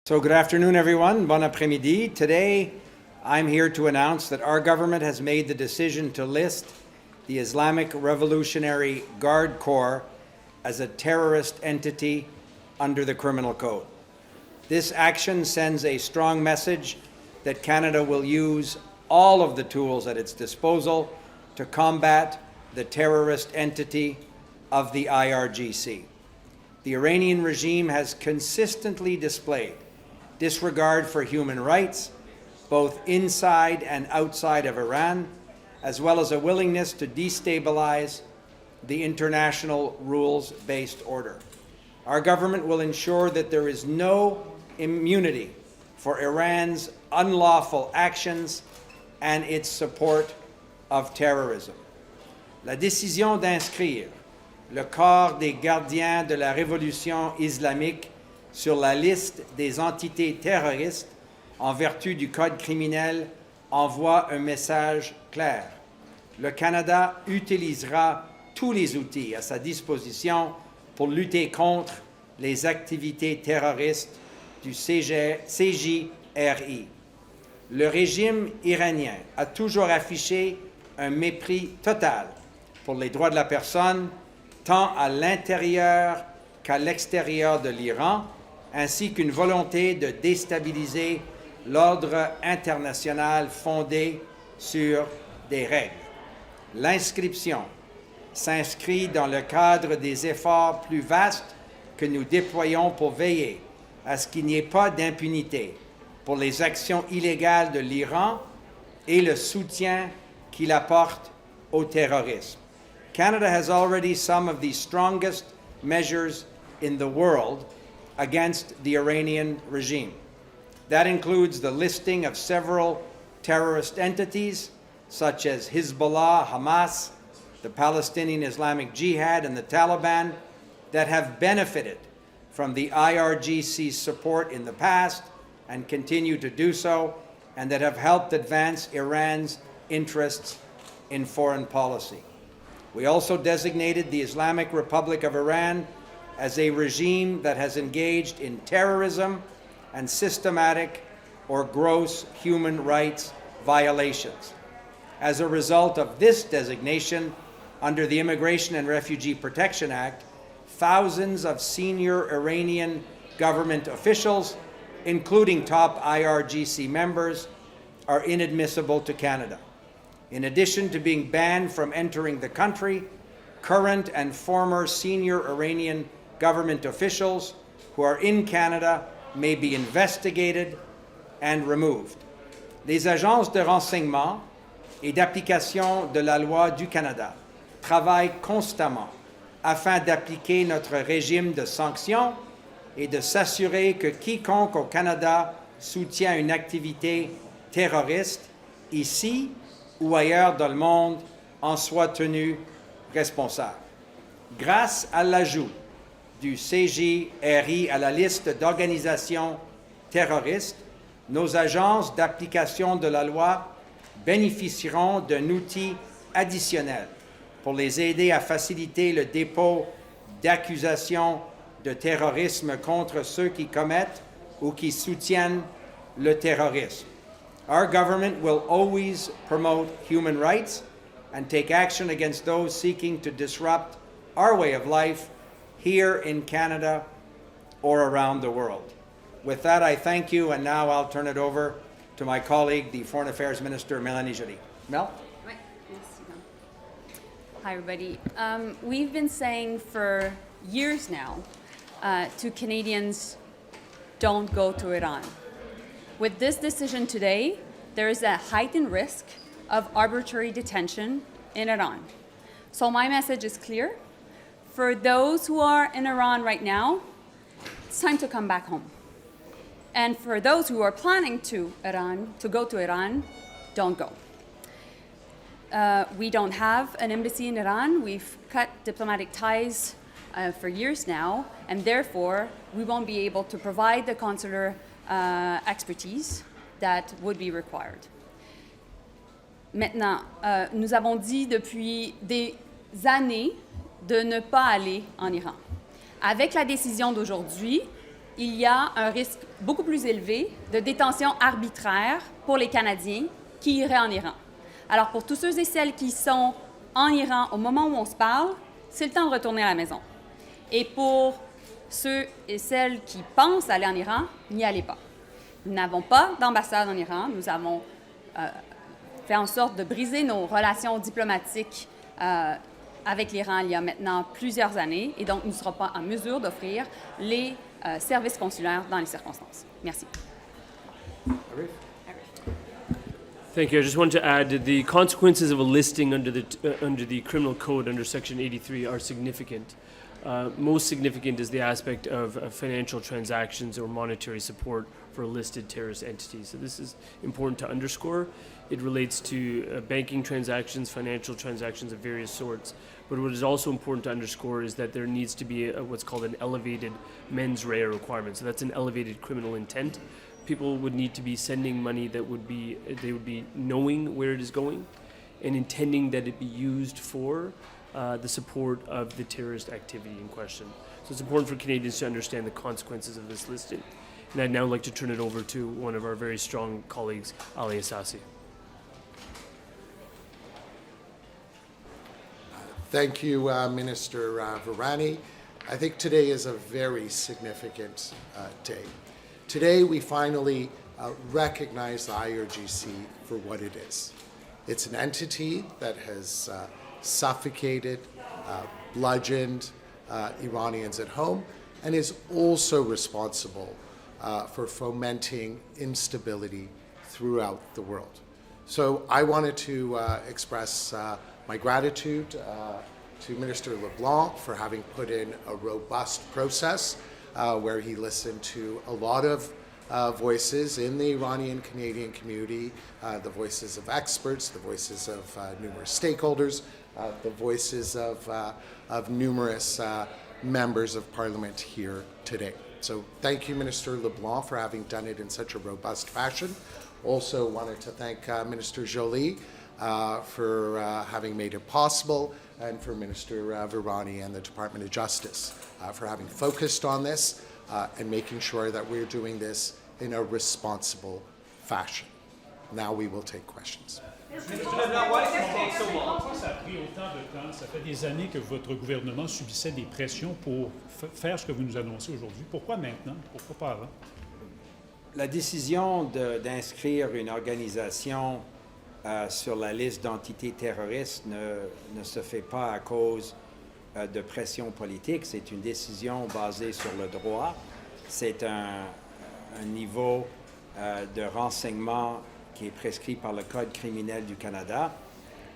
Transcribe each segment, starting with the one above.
So good afternoon, everyone. Bon après-midi. Today, I'm here to announce that our government has made the decision to list the Islamic Revolutionary Guard Corps as a terrorist entity under the Criminal Code. This action sends a strong message that Canada will use all of the tools at its disposal to combat the terrorist entity of the IRGC. The Iranian regime has consistently displayed disregard for human rights, both inside and outside of Iran, as well as a willingness to destabilize the international rules-based order. Our government will ensure that there is no immunity for Iran's unlawful actions and its support of terrorism. La décision d'inscrire le corps des gardiens de la révolution islamique sur la liste des entités terroristes en vertu du Code criminel envoie un message clair. Le Canada utilisera tous les outils à sa disposition pour lutter contre les activités terroristes du CJRI. Le régime iranien a toujours affiché un mépris total pour les droits de la personne, tant à l'intérieur qu'à l'extérieur de l'Iran, ainsi qu'une volonté de déstabiliser l'ordre international fondé sur des règles. L'inscription s'inscrit dans le cadre des efforts plus vastes que nous déployons pour veiller à ce qu'il n'y ait pas d'impunité pour les actions illégales de l'Iran et le soutien qu'il apporte au terrorisme. Canada has already some of the strongest measures in the world against the Iranian regime. That includes the listing of several terrorist entities such as Hezbollah, Hamas, the Palestinian Islamic Jihad, and the Taliban that have benefited from the IRGC's support in the past and continue to do so, and that have helped advance Iran's interests in foreign policy. We also designated the Islamic Republic of Iran as a regime that has engaged in terrorism and systematic or gross human rights violations. As a result of this designation, under the Immigration and Refugee Protection Act, thousands of senior Iranian government officials, including top IRGC members, are inadmissible to Canada. In addition to being banned from entering the country, current and former senior Iranian government officials who are in Canada may be investigated and removed. Les agences de renseignement et d'application de la loi du Canada travaillent constamment afin d'appliquer notre régime de sanctions et de s'assurer que quiconque au Canada soutient une activité terroriste ici ou ailleurs dans le monde en soit tenu responsable. Grâce à l'ajout du CJRI à la liste d'organisations terroristes, nos agences d'application de la loi bénéficieront d'un outil additionnel pour les aider à faciliter le dépôt d'accusations de terrorisme contre ceux qui commettent ou qui soutiennent le terrorisme. Our government will always promote human rights and take action against those seeking to disrupt our way of life here in Canada or around the world. With that, I thank you, and now I'll turn it over to my colleague, the Foreign Affairs Minister, Mélanie Joly. Mel? Hi, everybody. We've been saying for years now to Canadians, don't go to Iran. With this decision today, there is a heightened risk of arbitrary detention in Iran. So my message is clear. For those who are in Iran right now, it's time to come back home. And for those who are planning to go to Iran, don't go. We don't have an embassy in Iran. We've cut diplomatic ties for years now, and therefore we won't be able to provide the consular expertise that would be required. Maintenant, nous avons dit depuis des années de ne pas aller en Iran. Avec la décision d'aujourd'hui, il y a un risque beaucoup plus élevé de détention arbitraire pour les Canadiens qui iraient en Iran. Alors, pour tous ceux et celles qui sont en Iran au moment où on se parle, c'est le temps de retourner à la maison. Et pour ceux et celles qui pensent aller en Iran, n'y allez pas. Nous n'avons pas d'ambassade en Iran. Nous avons fait en sorte de briser nos relations diplomatiques avec l'Iran il y a maintenant plusieurs années. Et donc, nous ne serons pas en mesure d'offrir les services consulaires dans les circonstances. Merci. Thank you. I just wanted to add that the consequences of a listing under the criminal code under Section 83 are significant. Most significant is the aspect of financial transactions or monetary support for listed terrorist entities. So this is important to underscore. It relates to banking transactions, financial transactions of various sorts. But what is also important to underscore is that there needs to be what's called an elevated mens rea requirement. So that's an elevated criminal intent. People would need to be sending money that they would be knowing where it is going and intending that it be used for the support of the terrorist activity in question. So it's important for Canadians to understand the consequences of this listing. And I'd now like to turn it over to one of our very strong colleagues, Ali Assasi. Thank you, Minister Virani. I think today is a very significant day. Today, we finally recognize the IRGC for what it is. It's an entity that has suffocated, bludgeoned Iranians at home, and is also responsible for fomenting instability throughout the world. So I wanted to express my gratitude to Minister LeBlanc for having put in a robust process where he listened to a lot of voices in the Iranian Canadian community, the voices of experts, the voices of numerous stakeholders, the voices of numerous members of Parliament here today. So thank you, Minister LeBlanc, for having done it in such a robust fashion. Also wanted to thank Minister Joly for having made it possible, and for Minister Virani and the Department of Justice for having focused on this and making sure that we're doing this in a responsible fashion. Now we will take questions. Pourquoi ça a pris autant de temps? Ça fait des années que votre gouvernement subissait des pressions pour faire ce que vous nous annoncez aujourd'hui. Pourquoi maintenant? Pourquoi pas avant? La décision d'inscrire une organisation sur la liste d'entités terroristes ne se fait pas à cause de pression politique. C'est une décision basée sur le droit. C'est un niveau de renseignement qui est prescrit par le Code criminel du Canada.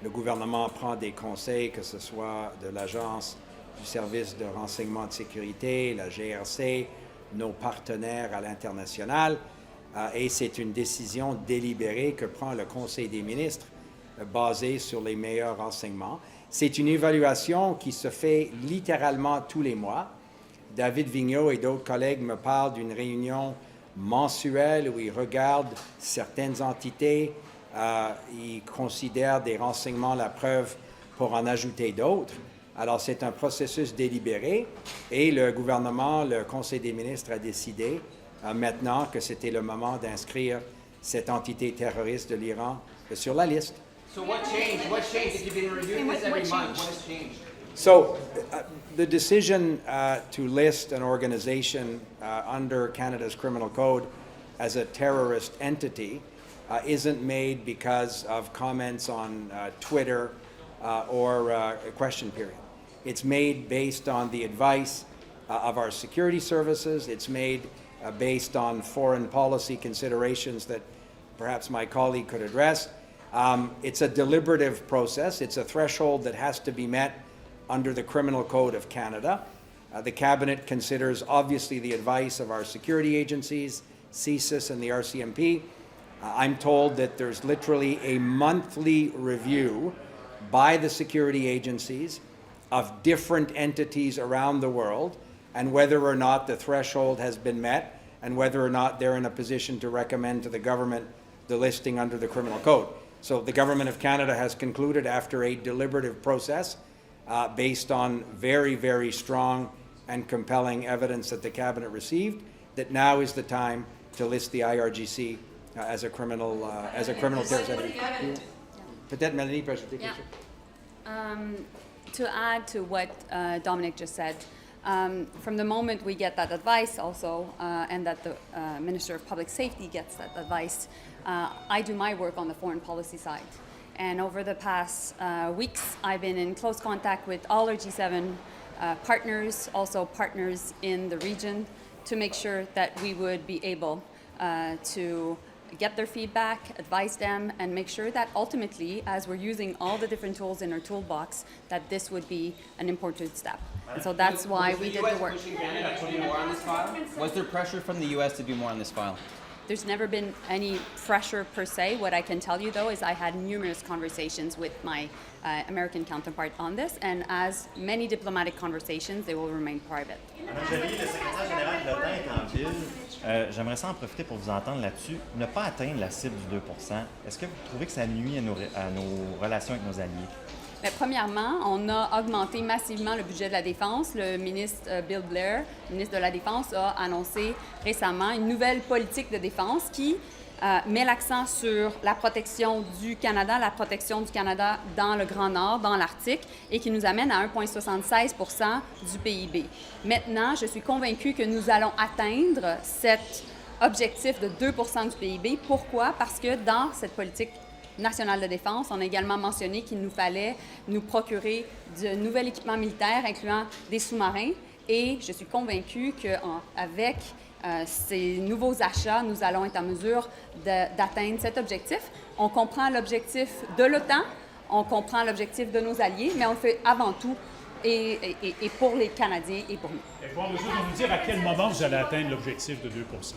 Le gouvernement prend des conseils, que ce soit de l'Agence du service de renseignement de sécurité, la GRC, nos partenaires à l'international, et c'est une décision délibérée que prend le Conseil des ministres basée sur les meilleurs renseignements. C'est une évaluation qui se fait littéralement tous les mois. David Vigneault et d'autres collègues me parlent d'une réunion mensuelle où ils regardent certaines entités, ils considèrent des renseignements la preuve pour en ajouter d'autres. Alors c'est un processus délibéré et le gouvernement, le Conseil des ministres a décidé maintenant que c'était le moment d'inscrire cette entité terroriste de l'Iran sur la liste. So what changed? What changed? If you've been reviewing this every month, what has changed? So the decision to list an organization under Canada's criminal code as a terrorist entity isn't made because of comments on Twitter or a question period. It's made based on the advice of our security services. It's made based on foreign policy considerations that perhaps my colleague could address. It's a deliberative process. It's a threshold that has to be met under the Criminal Code of Canada. The Cabinet considers obviously the advice of our security agencies, CSIS and the RCMP. I'm told that there's literally a monthly review by the security agencies of different entities around the world and whether or not the threshold has been met and whether or not they're in a position to recommend to the government the listing under the Criminal Code. So the Government of Canada has concluded after a deliberative process based on very, very strong and compelling evidence that the Cabinet received, that now is the time to list the IRGC as a criminal terrorist entity. Peut-être Melanie peut ajouter quelque chose. To add to what Dominic just said, from the moment we get that advice also, and that the Minister of Public Safety gets that advice, I do my work on the foreign policy side. And over the past weeks, I've been in close contact with all our G7 partners, also partners in the region, to make sure that we would be able to get their feedback, advise them, and make sure that ultimately, as we're using all the different tools in our toolbox, that this would be an important step. And so that's why we did the work. Was the US pushing Canada to do more on this file? Was there pressure from the US to do more on this file? There's never been any pressure per se. What I can tell you, though, is I had numerous conversations with my American counterpart on this, and as many diplomatic conversations, they will remain private. Madame Joly, le secrétaire général de l'OTAN est en ville. J'aimerais ça en profiter pour vous entendre là-dessus. Ne pas atteindre la cible du 2 %, est-ce que vous trouvez que ça nuit à nos relations avec nos alliés? Mais premièrement, on a augmenté massivement le budget de la Défense. Le ministre Bill Blair, ministre de la Défense, a annoncé récemment une nouvelle politique de défense qui met l'accent sur la protection du Canada dans le Grand Nord, dans l'Arctique, et qui nous amène à 1,76 % du PIB. Maintenant, je suis convaincue que nous allons atteindre cet objectif de 2 % du PIB. Pourquoi? Parce que dans cette politique nationale de défense, on a également mentionné qu'il nous fallait nous procurer de nouvel équipement militaire, incluant des sous-marins. Et je suis convaincue qu'avec ces nouveaux achats, nous allons être en mesure d'atteindre cet objectif. On comprend l'objectif de l'OTAN, on comprend l'objectif de nos alliés, mais on le fait avant tout et pour les Canadiens et pour nous. Êtes-vous en mesure de nous dire à quel moment vous allez atteindre l'objectif de 2 %?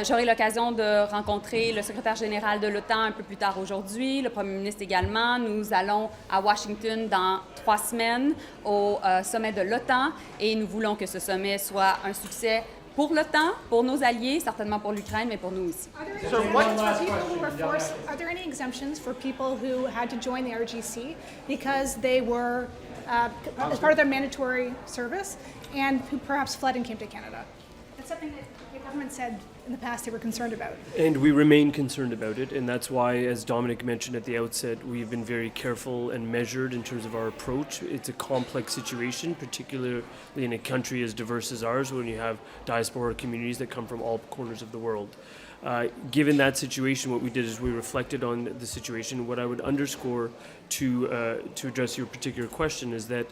J'aurai l'occasion de rencontrer le secrétaire général de l'OTAN un peu plus tard aujourd'hui, le premier ministre également. Nous allons à Washington dans 3 semaines au sommet de l'OTAN et nous voulons que ce sommet soit un succès pour l'OTAN, pour nos alliés, certainement pour l'Ukraine, mais pour nous aussi. Are there any exemptions for people who had to join the IRGC because they were as part of their mandatory service and who perhaps fled and came to Canada? That's something that the government said in the past they were concerned about. And we remain concerned about it, and that's why, as Dominic mentioned at the outset, we've been very careful and measured in terms of our approach. It's a complex situation, particularly in a country as diverse as ours, when you have diaspora communities that come from all corners of the world. Given that situation, what we did is we reflected on the situation. What I would underscore to address your particular question is that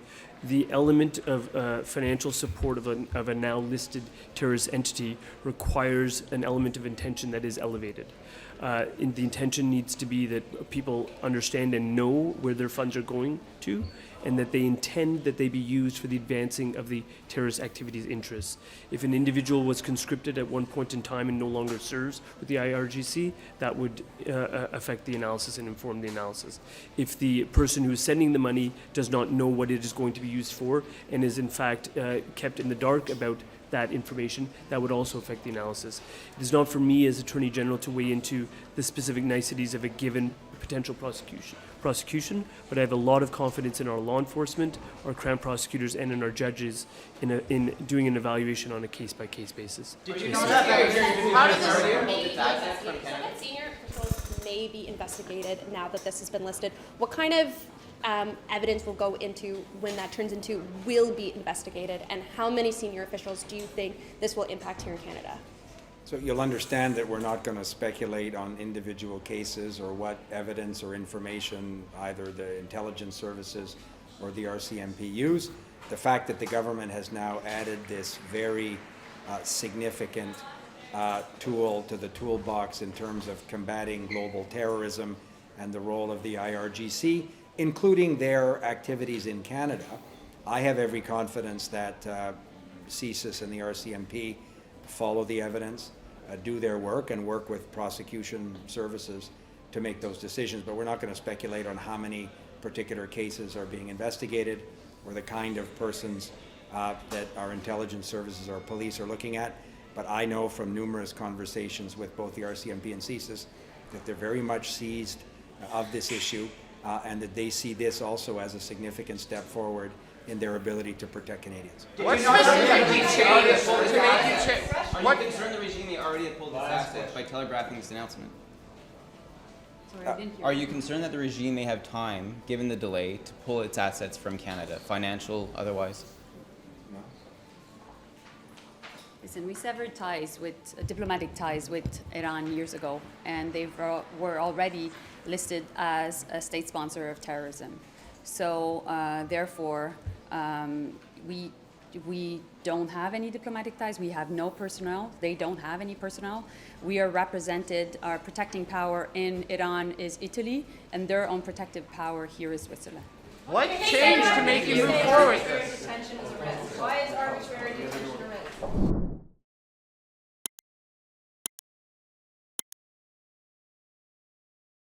the element of financial support of a now listed terrorist entity requires an element of intention that is elevated. And the intention needs to be that people understand and know where their funds are going to, and that they intend that they be used for the advancing of the terrorist activity's interests. If an individual was conscripted at one point in time and no longer serves with the IRGC, that would affect the analysis and inform the analysis. If the person who is sending the money does not know what it is going to be used for and is in fact kept in the dark about that information, that would also affect the analysis. It is not for me as Attorney General to weigh into the specific niceties of a given potential prosecution, but I have a lot of confidence in our law enforcement, our Crown prosecutors, and in our judges in doing an evaluation on a case-by-case basis. Did you know that? Senior officials may be investigated now that this has been listed. What kind of evidence will go into when that turns into will be investigated, and how many senior officials do you think this will impact here in Canada? So you'll understand that we're not going to speculate on individual cases or what evidence or information either the intelligence services or the RCMP use. The fact that the government has now added this very significant tool to the toolbox in terms of combating global terrorism and the role of the IRGC, including their activities in Canada, I have every confidence that CSIS and the RCMP follow the evidence, do their work, and work with prosecution services to make those decisions. But we're not going to speculate on how many particular cases are being investigated or the kind of persons that our intelligence services or police are looking at. But I know from numerous conversations with both the RCMP and CSIS that they're very much seized of this issue and that they see this also as a significant step forward in their ability to protect Canadians. Are you concerned the regime may already have pulled its assets by telegraphing this announcement? Sorry, I didn't hear. Are you concerned that the regime may have time, given the delay, to pull its assets from Canada, financial, otherwise? Listen, we severed ties with diplomatic ties with Iran years ago, and they were already listed as a state sponsor of terrorism. So therefore, we don't have any diplomatic ties. We have no personnel. They don't have any personnel. We are represented. Our protecting power in Iran is Italy, and their own protective power here is Switzerland. What changed to make you move forward with this? Detention is a risk. Why is arbitrary detention a risk?